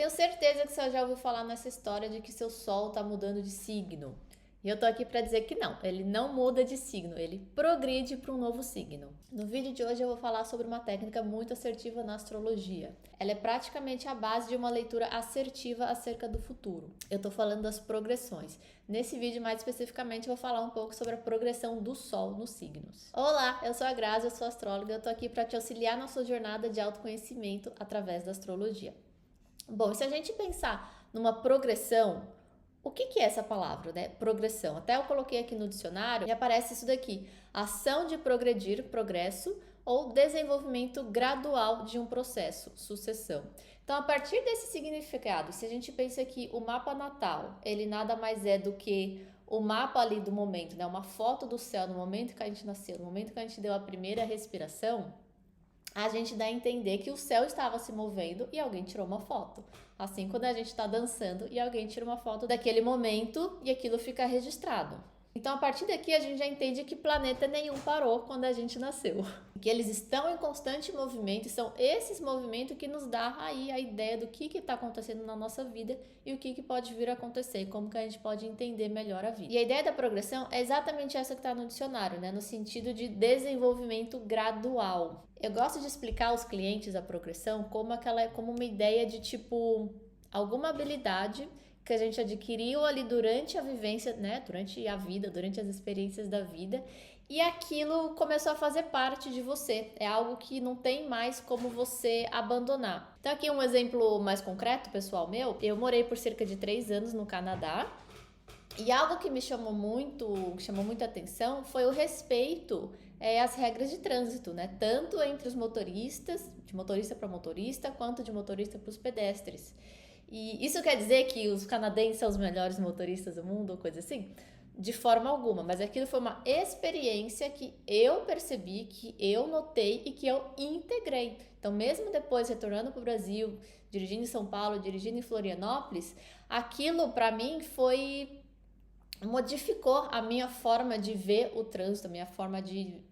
Tenho certeza que você já ouviu falar nessa história de que seu sol está mudando de signo. E eu tô aqui para dizer que não, ele não muda de signo, ele progride para um novo signo. No vídeo de hoje eu vou falar sobre uma técnica muito assertiva na astrologia. Ela é praticamente a base de uma leitura assertiva acerca do futuro. Eu tô falando das progressões. Nesse vídeo, mais especificamente, eu vou falar um pouco sobre a progressão do Sol nos signos. Olá, eu sou a Grazi, eu sou astróloga, eu tô aqui para te auxiliar na sua jornada de autoconhecimento através da astrologia. Bom, se a gente pensar numa progressão, o que é essa palavra, né? Progressão. Até eu coloquei aqui no dicionário e aparece isso daqui: ação de progredir, progresso, ou desenvolvimento gradual de um processo, sucessão. Então, a partir desse significado, se a gente pensa que o mapa natal, ele nada mais é do que o mapa ali do momento, né? Uma foto do céu no momento que a gente nasceu, no momento que a gente deu a primeira respiração, a gente dá a entender que o céu estava se movendo e alguém tirou uma foto. Assim, quando a gente está dançando e alguém tira uma foto daquele momento e aquilo fica registrado. Então, a partir daqui, a gente já entende que planeta nenhum parou quando a gente nasceu. Que eles estão em constante movimento e são esses movimentos que nos dá aí a ideia do que está acontecendo na nossa vida e o que pode vir a acontecer, como que a gente pode entender melhor a vida. E a ideia da progressão é exatamente essa que está no dicionário, né? No sentido de desenvolvimento gradual. Eu gosto de explicar aos clientes a progressão como uma ideia de tipo alguma habilidade que a gente adquiriu ali durante a vivência, né, durante a vida, durante as experiências da vida, e aquilo começou a fazer parte de você. É algo que não tem mais como você abandonar. Então aqui um exemplo mais concreto, pessoal meu. Eu morei por cerca de 3 anos no Canadá, e algo que me chamou muita atenção foi o respeito às regras de trânsito, né? Tanto entre os motoristas, de motorista para motorista, quanto de motorista para os pedestres. E isso quer dizer que os canadenses são os melhores motoristas do mundo ou coisa assim? De forma alguma, mas aquilo foi uma experiência que eu percebi, que eu notei e que eu integrei. Então, mesmo depois retornando para o Brasil, dirigindo em São Paulo, dirigindo em Florianópolis, aquilo para mim modificou a minha forma de ver o trânsito, a minha forma de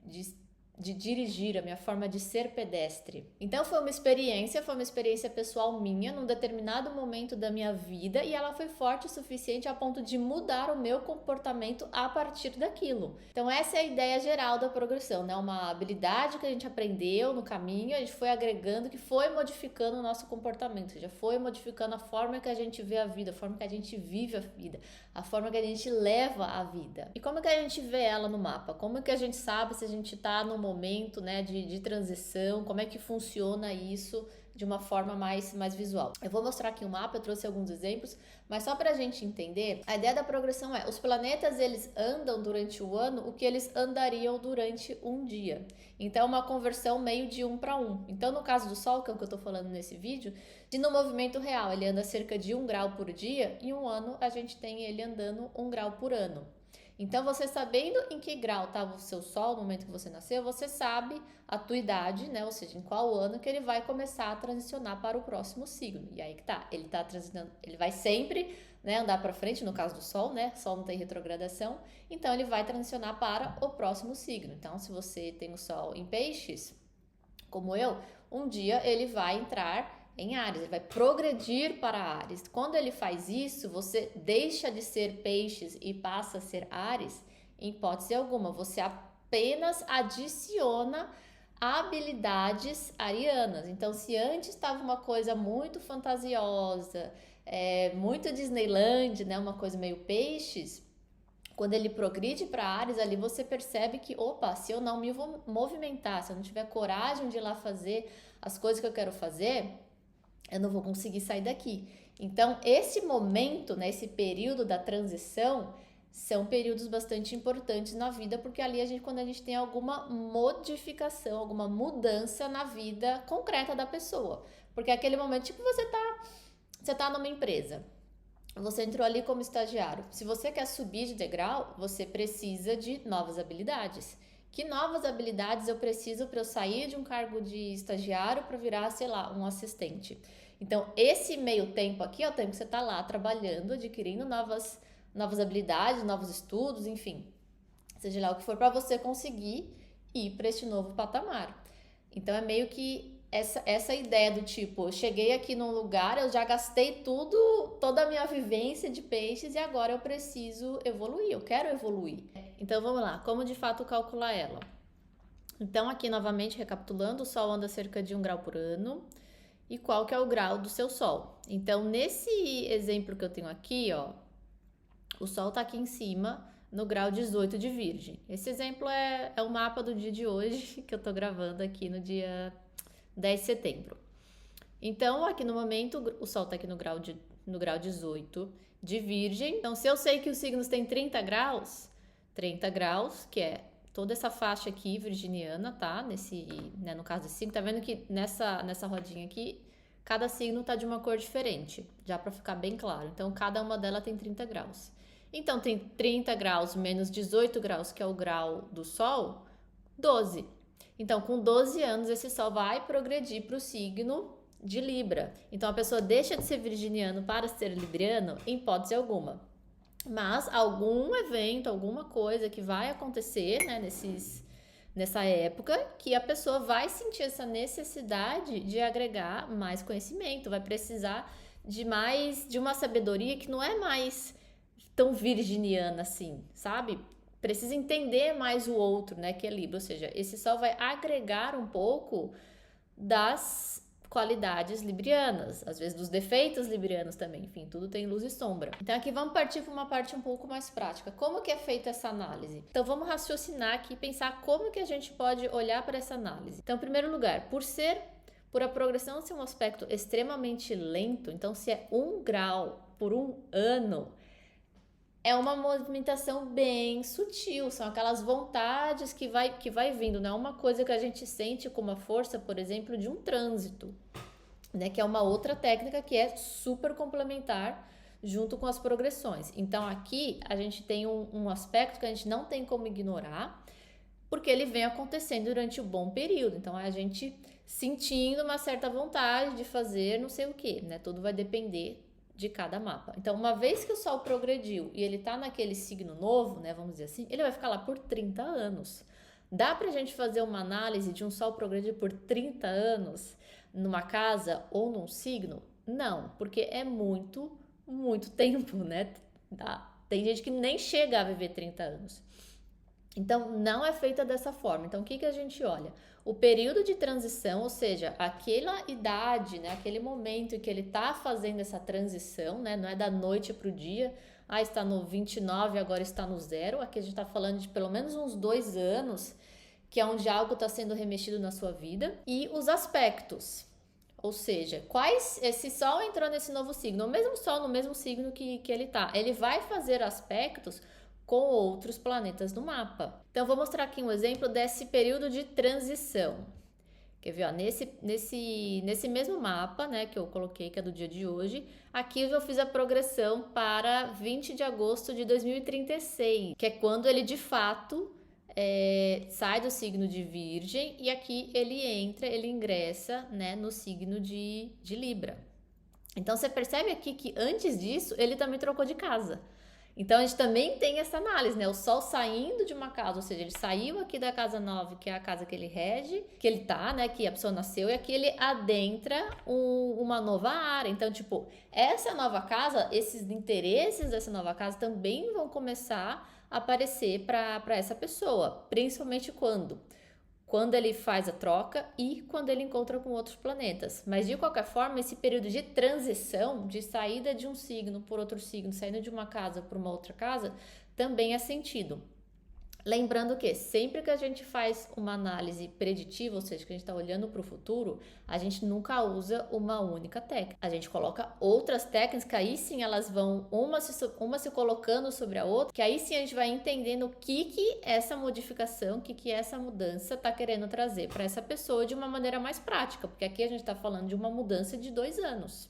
dirigir, a minha forma de ser pedestre. Então foi uma experiência pessoal minha num determinado momento da minha vida, e ela foi forte o suficiente a ponto de mudar o meu comportamento a partir daquilo. Então essa é a ideia geral da progressão, né? Uma habilidade que a gente aprendeu no caminho, a gente foi agregando, que foi modificando o nosso comportamento, já foi modificando a forma que a gente vê a vida, a forma que a gente vive a vida, a forma que a gente leva a vida. E como que a gente vê ela no mapa? Como que a gente sabe se a gente tá no momento, né, de transição, como é que funciona isso de uma forma mais visual. Eu vou mostrar aqui o mapa, eu trouxe alguns exemplos, mas só pra gente entender, a ideia da progressão é, os planetas eles andam durante o ano o que eles andariam durante um dia. Então é uma conversão meio de 1 para 1. Então no caso do Sol, que é o que eu tô falando nesse vídeo, se no movimento real ele anda cerca de 1 grau por dia, em um ano a gente tem ele andando 1 grau por ano. Então, você sabendo em que grau estava o seu Sol no momento que você nasceu, você sabe a tua idade, né? Ou seja, em qual ano que ele vai começar a transicionar para o próximo signo. E aí que tá, ele tá transicionando, ele vai sempre, né, andar para frente, no caso do Sol, né? Sol não tem retrogradação, então ele vai transicionar para o próximo signo. Então, se você tem o Sol em Peixes, como eu, um dia ele vai entrar em Áries, ele vai progredir para Áries. Quando ele faz isso, você deixa de ser Peixes e passa a ser Áries, em hipótese alguma, você apenas adiciona habilidades arianas. Então, se antes estava uma coisa muito fantasiosa, muito Disneyland, né, uma coisa meio Peixes, quando ele progride para Áries, ali você percebe que, opa, se eu não me movimentar, se eu não tiver coragem de ir lá fazer as coisas que eu quero fazer, eu não vou conseguir sair daqui. Então, esse momento, né, esse período da transição, são períodos bastante importantes na vida, porque ali quando a gente tem alguma modificação, alguma mudança na vida concreta da pessoa. Porque é aquele momento, tipo, você tá numa empresa, você entrou ali como estagiário. Se você quer subir de degrau, você precisa de novas habilidades. Que novas habilidades eu preciso para eu sair de um cargo de estagiário para virar, sei lá, um assistente? Então, esse meio tempo aqui é o tempo que você está lá trabalhando, adquirindo novas habilidades, novos estudos, enfim, seja lá o que for, para você conseguir ir para este novo patamar. Então, é meio que essa ideia do tipo, eu cheguei aqui num lugar, eu já gastei toda a minha vivência de peixes e agora eu preciso evoluir, eu quero evoluir. Então vamos lá, como de fato calcular ela? Então aqui novamente recapitulando, o Sol anda cerca de 1 grau por ano. E qual que é o grau do seu Sol? Então nesse exemplo que eu tenho aqui, ó, o Sol tá aqui em cima no grau 18 de Virgem. Esse exemplo é o mapa do dia de hoje, que eu tô gravando aqui no dia 10 de setembro. Então, aqui no momento, o Sol tá aqui no grau 18 de Virgem. Então, se eu sei que os signos têm 30 graus, que é toda essa faixa aqui virginiana, tá? No caso desse signo, tá vendo que nessa rodinha aqui, cada signo tá de uma cor diferente, já para ficar bem claro. Então, cada uma delas tem 30 graus. Então, tem 30 graus menos 18 graus, que é o grau do Sol, 12. Então, com 12 anos, esse Sol vai progredir para o signo de Libra. Então, a pessoa deixa de ser virginiano para ser libriano em hipótese alguma. Mas algum evento, alguma coisa que vai acontecer, né, nessa época, que a pessoa vai sentir essa necessidade de agregar mais conhecimento, vai precisar de uma sabedoria que não é mais tão virginiana assim, sabe? Precisa entender mais o outro, né, que é Libra, ou seja, esse Sol vai agregar um pouco das qualidades librianas, às vezes dos defeitos librianos também, enfim, tudo tem luz e sombra. Então aqui vamos partir para uma parte um pouco mais prática. Como que é feita essa análise? Então vamos raciocinar aqui e pensar como que a gente pode olhar para essa análise. Então, em primeiro lugar, por a progressão ser um aspecto extremamente lento, então se é 1 grau por 1 ano, é uma movimentação bem sutil, são aquelas vontades que vai vindo, não é uma coisa que a gente sente com uma força, por exemplo, de um trânsito, né? Que é uma outra técnica que é super complementar junto com as progressões. Então aqui a gente tem um aspecto que a gente não tem como ignorar, porque ele vem acontecendo durante um bom período, então é a gente sentindo uma certa vontade de fazer não sei o que, né? Tudo vai depender de cada mapa. Então, uma vez que o Sol progrediu e ele tá naquele signo novo, né, vamos dizer assim, ele vai ficar lá por 30 anos. Dá pra gente fazer uma análise de um Sol progredir por 30 anos numa casa ou num signo? Não, porque é muito, muito tempo, né? Tem gente que nem chega a viver 30 anos. Então, não é feita dessa forma. Então, o que a gente olha? O período de transição, ou seja, aquela idade, né, aquele momento em que ele está fazendo essa transição, né, não é da noite para o dia, está no 29, agora está no 0. Aqui a gente está falando de pelo menos uns 2 anos, que é onde algo está sendo remexido na sua vida. E os aspectos, ou seja, esse Sol entrou nesse novo signo, o mesmo Sol no mesmo signo que ele está, ele vai fazer aspectos com outros planetas no mapa. Então, vou mostrar aqui um exemplo desse período de transição. Quer ver? Ó, nesse mesmo mapa, né, que eu coloquei, que é do dia de hoje, aqui eu fiz a progressão para 20 de agosto de 2036, que é quando ele, de fato, sai do signo de Virgem e aqui ele ingressa, né, no signo de Libra. Então, você percebe aqui que antes disso, ele também trocou de casa. Então, a gente também tem essa análise, né? O Sol saindo de uma casa, ou seja, ele saiu aqui da casa 9, que é a casa que ele rege, que ele tá, né? Que a pessoa nasceu, e aqui ele adentra uma nova área. Então, tipo, essa nova casa, esses interesses dessa nova casa também vão começar a aparecer para essa pessoa, principalmente quando ele faz a troca e quando ele encontra com outros planetas. Mas, de qualquer forma, esse período de transição, de saída de um signo por outro signo, saindo de uma casa por uma outra casa, também é sentido. Lembrando que sempre que a gente faz uma análise preditiva, ou seja, que a gente está olhando para o futuro, a gente nunca usa uma única técnica. A gente coloca outras técnicas que aí sim elas vão uma se colocando sobre a outra, que aí sim a gente vai entendendo o que essa modificação, o que essa mudança está querendo trazer para essa pessoa de uma maneira mais prática, porque aqui a gente está falando de uma mudança de 2 anos.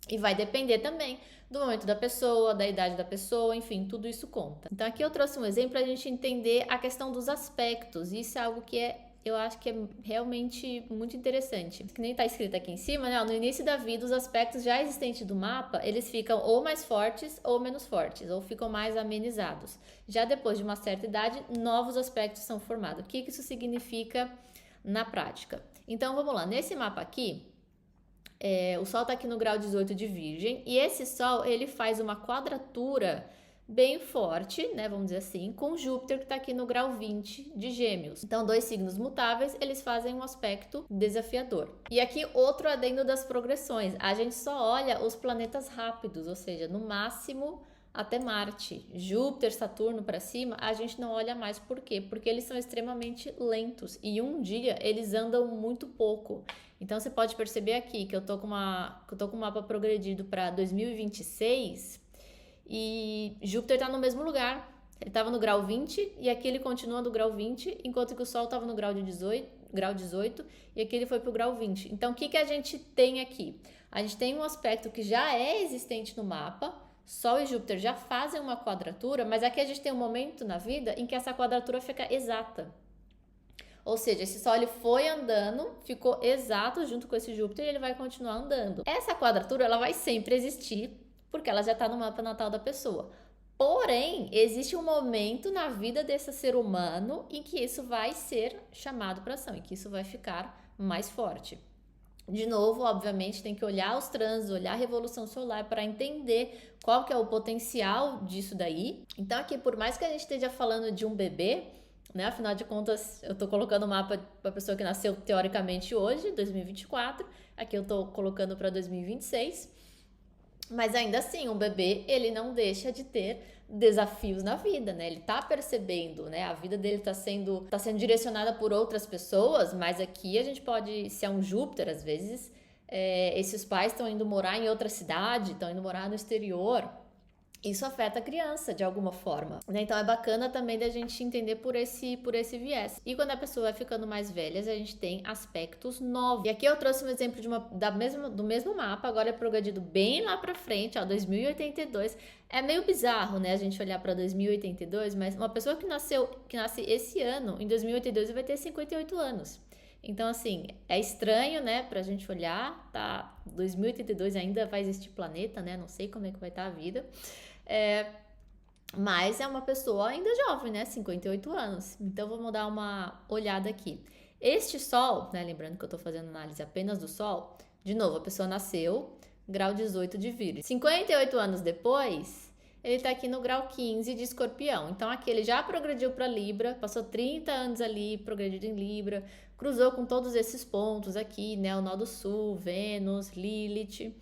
E vai depender também do momento da pessoa, da idade da pessoa, enfim, tudo isso conta. Então aqui eu trouxe um exemplo para a gente entender a questão dos aspectos. Isso é algo que eu acho que é realmente muito interessante. Que nem está escrito aqui em cima, né? No início da vida, os aspectos já existentes do mapa, eles ficam ou mais fortes ou menos fortes, ou ficam mais amenizados. Já depois de uma certa idade, novos aspectos são formados. O que isso significa na prática? Então vamos lá, nesse mapa aqui, o Sol está aqui no grau 18 de Virgem, e esse Sol ele faz uma quadratura bem forte, né, vamos dizer assim, com Júpiter que está aqui no grau 20 de Gêmeos. Então, dois signos mutáveis, eles fazem um aspecto desafiador. E aqui outro adendo das progressões, a gente só olha os planetas rápidos, ou seja, no máximo até Marte. Júpiter, Saturno para cima, a gente não olha mais. Por quê? Porque eles são extremamente lentos e um dia eles andam muito pouco. Então você pode perceber aqui que eu tô com o mapa progredido para 2026 e Júpiter está no mesmo lugar. Ele estava no grau 20 e aqui ele continua no grau 20, enquanto que o Sol estava no grau 18 e aqui ele foi para o grau 20. Então o que a gente tem aqui? A gente tem um aspecto que já é existente no mapa. Sol e Júpiter já fazem uma quadratura, mas aqui a gente tem um momento na vida em que essa quadratura fica exata. Ou seja, esse Sol ele foi andando, ficou exato junto com esse Júpiter e ele vai continuar andando. Essa quadratura ela vai sempre existir, porque ela já está no mapa natal da pessoa. Porém, existe um momento na vida desse ser humano em que isso vai ser chamado para ação, em que isso vai ficar mais forte. De novo, obviamente, tem que olhar os trânsitos, olhar a revolução solar para entender qual que é o potencial disso daí. Então aqui, por mais que a gente esteja falando de um bebê, né, afinal de contas, eu estou colocando o mapa para a pessoa que nasceu teoricamente hoje, 2024, aqui eu estou colocando para 2026, mas ainda assim, um bebê, ele não deixa de ter desafios na vida, né? Ele tá percebendo, né? A vida dele tá sendo direcionada por outras pessoas, mas aqui a gente pode, se é um Júpiter, às vezes, esses pais estão indo morar em outra cidade, estão indo morar no exterior. Isso afeta a criança de alguma forma, né? Então é bacana também da gente entender por esse viés. E quando a pessoa vai ficando mais velha, a gente tem aspectos novos. E aqui eu trouxe um exemplo do mesmo mapa, agora é progredido bem lá pra frente, ó, 2082. É meio bizarro, né, a gente olhar para 2082, mas uma pessoa que nasce esse ano, em 2082, vai ter 58 anos. Então, assim, é estranho, né, pra gente olhar, tá? 2082 ainda vai existir planeta, né? Não sei como é que vai estar a vida. Mas é uma pessoa ainda jovem, né? 58 anos. Então, vamos dar uma olhada aqui. Este Sol, né? Lembrando que eu tô fazendo análise apenas do Sol. De novo, a pessoa nasceu, grau 18 de Virgem. 58 anos depois, ele tá aqui no grau 15 de Escorpião. Então, aqui ele já progrediu para Libra, passou 30 anos ali, progredido em Libra, cruzou com todos esses pontos aqui, né? O Nó do Sul, Vênus, Lilith.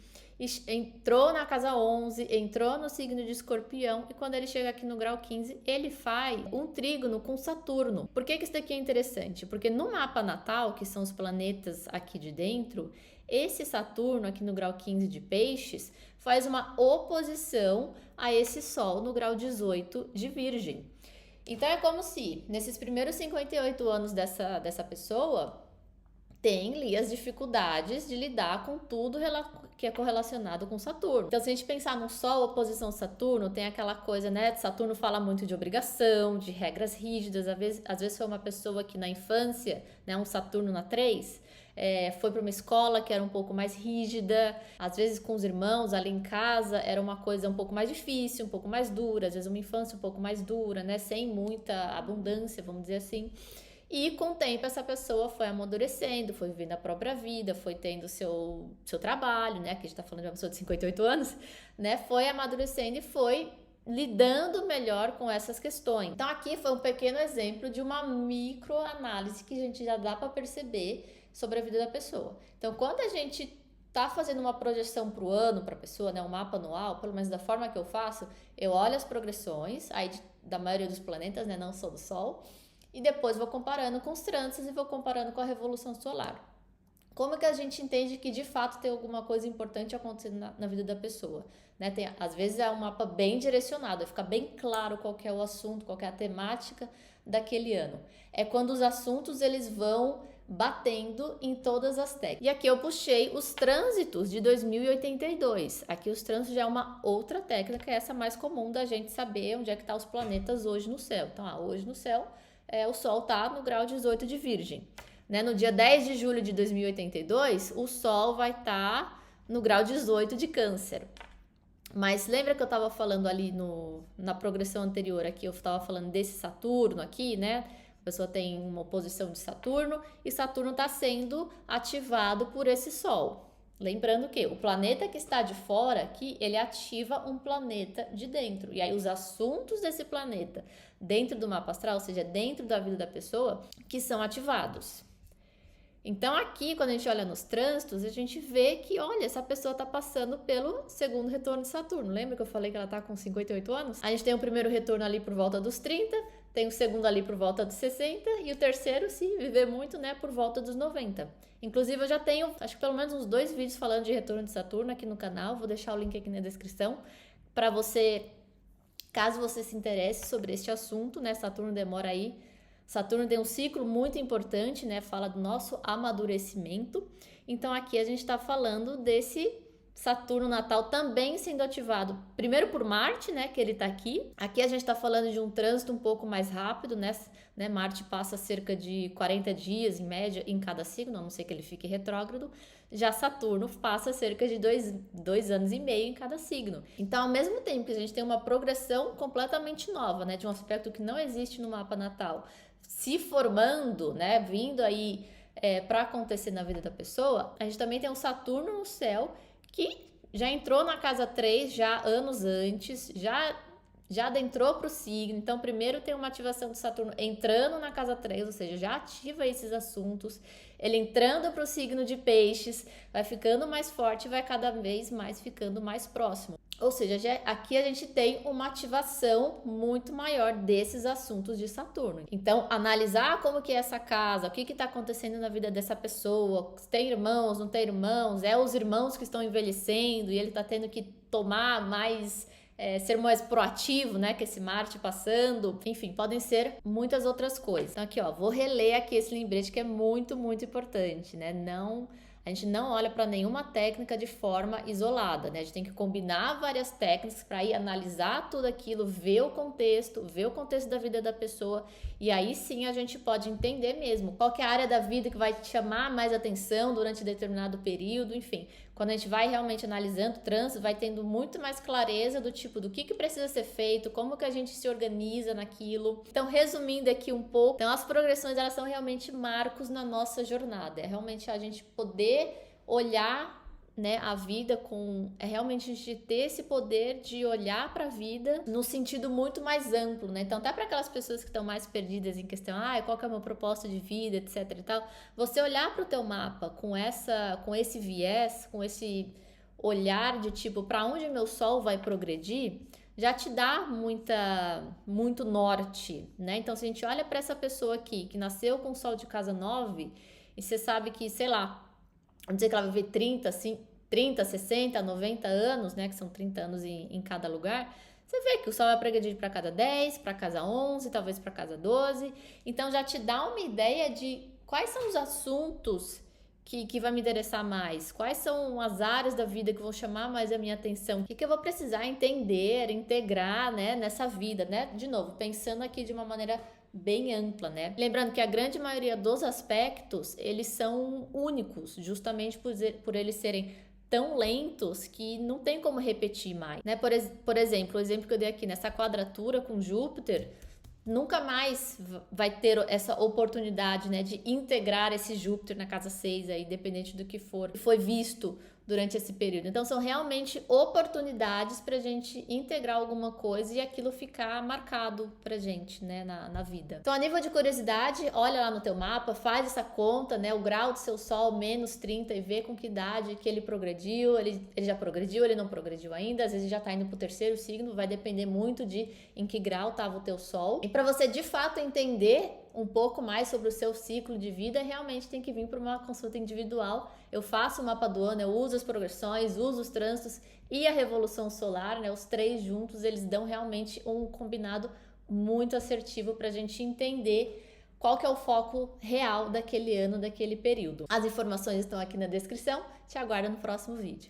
Entrou na casa 11, entrou no signo de Escorpião e quando ele chega aqui no grau 15, ele faz um trígono com Saturno. Por que isso daqui é interessante? Porque no mapa natal, que são os planetas aqui de dentro, esse Saturno aqui no grau 15 de Peixes faz uma oposição a esse Sol no grau 18 de Virgem. Então é como se nesses primeiros 58 anos dessa pessoa tem ali as dificuldades de lidar com tudo que é correlacionado com Saturno. Então, se a gente pensar no Sol, oposição Saturno, tem aquela coisa, né? Saturno fala muito de obrigação, de regras rígidas. Às vezes foi uma pessoa que na infância, né, um Saturno na 3, foi para uma escola que era um pouco mais rígida, às vezes com os irmãos ali em casa era uma coisa um pouco mais difícil, um pouco mais dura, às vezes uma infância um pouco mais dura, né? Sem muita abundância, vamos dizer assim. E com o tempo essa pessoa foi amadurecendo, foi vivendo a própria vida, foi tendo seu trabalho, né? Aqui a gente tá falando de uma pessoa de 58 anos, né? Foi amadurecendo e foi lidando melhor com essas questões. Então aqui foi um pequeno exemplo de uma microanálise que a gente já dá para perceber sobre a vida da pessoa. Então quando a gente tá fazendo uma projeção para o ano, para a pessoa, né? Um mapa anual, pelo menos da forma que eu faço, eu olho as progressões, aí da maioria dos planetas, né? Não só do Sol. E depois vou comparando com os trânsitos e vou comparando com a revolução solar. Como que a gente entende que de fato tem alguma coisa importante acontecendo na vida da pessoa? Né? Às vezes é um mapa bem direcionado, fica bem claro qual que é o assunto, qual que é a temática daquele ano. É quando os assuntos eles vão batendo em todas as técnicas. E aqui eu puxei os trânsitos de 2082. Aqui os trânsitos já é uma outra técnica, essa mais comum da gente saber onde é que estão os planetas hoje no céu. Então, hoje no céu, o Sol está no grau 18 de Virgem. Né? No dia 10 de julho de 2082, o Sol vai estar no grau 18 de Câncer. Mas lembra que eu estava falando ali na progressão anterior aqui, eu estava falando desse Saturno aqui, né? pessoa tem uma oposição de Saturno e Saturno está sendo ativado por esse Sol. Lembrando que o planeta que está de fora aqui, ele ativa um planeta de dentro. E aí os assuntos desse planeta dentro do mapa astral, ou seja, dentro da vida da pessoa, que são ativados. Então aqui, quando a gente olha nos trânsitos, a gente vê que, olha, essa pessoa está passando pelo segundo retorno de Saturno. Lembra que eu falei que ela está com 58 anos? A gente tem o primeiro retorno ali por volta dos 30, tem o segundo ali por volta dos 60 e o terceiro, se viver muito, né, por volta dos 90. Inclusive eu já tenho, acho que pelo menos uns 2 vídeos falando de retorno de Saturno aqui no canal, vou deixar o link aqui na descrição para você, caso você se interesse sobre este assunto, né, Saturno tem um ciclo muito importante, né, fala do nosso amadurecimento, então aqui a gente está falando desse Saturno natal também sendo ativado, primeiro por Marte, né, que ele tá aqui. Aqui a gente tá falando de um trânsito um pouco mais rápido, né? Marte passa cerca de 40 dias, em média, em cada signo, a não ser que ele fique retrógrado. Já Saturno passa cerca de 2 anos e meio em cada signo. Então, ao mesmo tempo que a gente tem uma progressão completamente nova, né, de um aspecto que não existe no mapa natal, se formando, né, vindo aí para acontecer na vida da pessoa, a gente também tem um Saturno no céu que já entrou na casa 3 já anos antes, já adentrou para o signo. Então, primeiro tem uma ativação do Saturno entrando na casa 3, ou seja, já ativa esses assuntos. Ele entrando para o signo de Peixes, vai ficando mais forte e vai cada vez mais ficando mais próximo. Ou seja, aqui a gente tem uma ativação muito maior desses assuntos de Saturno. Então, analisar como que é essa casa, o que está acontecendo na vida dessa pessoa, tem irmãos, não tem irmãos, é os irmãos que estão envelhecendo e ele está tendo que tomar mais... ser mais proativo, né, que esse Marte passando, enfim, podem ser muitas outras coisas. Então aqui, ó, vou reler aqui esse lembrete que é muito, muito importante, né, a gente não olha para nenhuma técnica de forma isolada, né, a gente tem que combinar várias técnicas para ir analisar tudo aquilo, ver o contexto da vida da pessoa e aí sim a gente pode entender mesmo qual que é a área da vida que vai te chamar mais atenção durante determinado período, enfim. Quando a gente vai realmente analisando o trânsito, vai tendo muito mais clareza do tipo do que precisa ser feito, como que a gente se organiza naquilo. Então, resumindo aqui um pouco, então as progressões elas são realmente marcos na nossa jornada. É realmente a gente poder olhar, né, a vida é realmente a gente ter esse poder de olhar para a vida no sentido muito mais amplo, né? Então, até para aquelas pessoas que estão mais perdidas em questão, qual que é o meu propósito de vida, etc e tal, você olhar para o teu mapa com esse viés, com esse olhar de tipo, para onde meu sol vai progredir, já te dá muito norte, né? Então, se a gente olha para essa pessoa aqui, que nasceu com o sol de casa 9, e você sabe que, sei lá, vamos dizer que ela vai viver 30, 60, 90 anos, né, que são 30 anos em cada lugar, você vê que o sol vai progredir para casa 10, para casa 11, talvez para casa 12, então já te dá uma ideia de quais são os assuntos que vai me interessar mais, quais são as áreas da vida que vão chamar mais a minha atenção, o que eu vou precisar entender, integrar, né, nessa vida, né, de novo, pensando aqui de uma maneira bem ampla, né? Lembrando que a grande maioria dos aspectos, eles são únicos, justamente por eles serem tão lentos que não tem como repetir mais, né? Por exemplo, o exemplo que eu dei aqui, nessa quadratura com Júpiter, nunca mais vai ter essa oportunidade, né, de integrar esse Júpiter na casa 6 aí, dependente do que foi visto durante esse período. Então, são realmente oportunidades pra gente integrar alguma coisa e aquilo ficar marcado pra gente, né, na vida. Então, a nível de curiosidade, olha lá no teu mapa, faz essa conta, né, o grau do seu sol menos 30 e vê com que idade que ele progrediu, ele já progrediu, ele não progrediu ainda, às vezes já tá indo pro terceiro signo, vai depender muito de em que grau tava o teu sol. E pra você, de fato, entender um pouco mais sobre o seu ciclo de vida, realmente tem que vir para uma consulta individual. Eu faço o mapa do ano, eu uso as progressões, uso os trânsitos e a revolução solar, né? Os 3 juntos, eles dão realmente um combinado muito assertivo para a gente entender qual que é o foco real daquele ano, daquele período. As informações estão aqui na descrição, te aguardo no próximo vídeo.